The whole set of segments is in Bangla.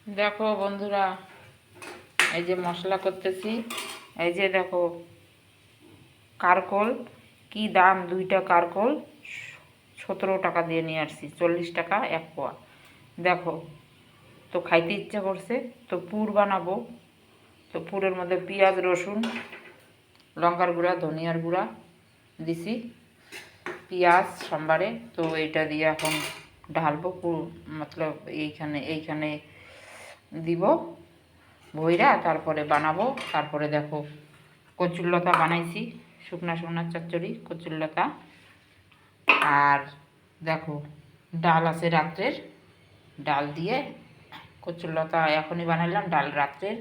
দেখো বন্ধুরা, এই যে মশলা করতেছি। এই যে দেখো কারকোল, কি দাম! 2টা কারকোল 17 টাকা দিয়ে নিয়ে আসছি, 40 টাকা 1 পোয়া। দেখো, তো খাইতে ইচ্ছা করছে, তো পুর বানাবো। তো পুরের মধ্যে পেঁয়াজ, রসুন, লঙ্কার গুঁড়া, ধনিয়ার গুঁড়া দিছি, পেঁয়াজ সম্বারে। তো এটা দিয়ে এখন ঢালবো পুর, মতলব এইখানে দিব ভইরা, তারপরে বানাবো। তারপরে দেখো কচুরলতা বানাইছি, শুকনা শুকনা চচ্চড়ি কচুরলতা। আর দেখো ডাল আছে রাত্রের, ডাল দিয়ে কচুরলতা এখনই বানাইলাম, ডাল রাত্রের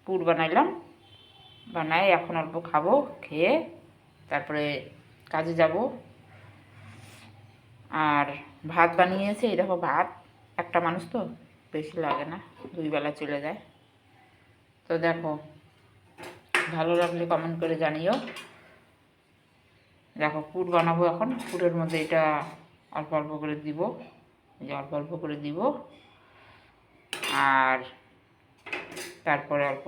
পুর বানাইলাম। বানাই এখন অল্প খাবো, খেয়ে তারপরে কাজে যাব। আর ভাত বানিয়েছে, এই দেখো ভাত, একটা মানুষ তো বেশি লাগে না, 2 বেলা চলে যায়। তো দেখো, ভালো লাগলে কমেন্ট করে জানিও। দেখো পুর বানাবো এখন, পুরের মধ্যে এটা অল্প অল্প করে দিব, এই যে অল্প অল্প করে দিব। আর তারপরে অল্প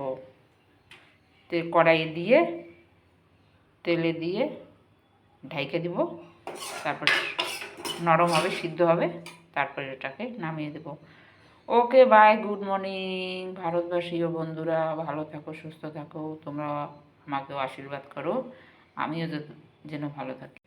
কড়াইয়ে দিয়ে তেলে দিয়ে ঢাইকে দিব। তারপরে নরম হবে, সিদ্ধ হবে, তারপরে এটাকে নামিয়ে দেব। ওকে বাই, গুড মর্নিং ভারতবাসী ও বন্ধুরা, ভালো থাকো, সুস্থ থাকো। তোমরা আমাকেও আশীর্বাদ করো, আমিও যেন ভালো থাকি।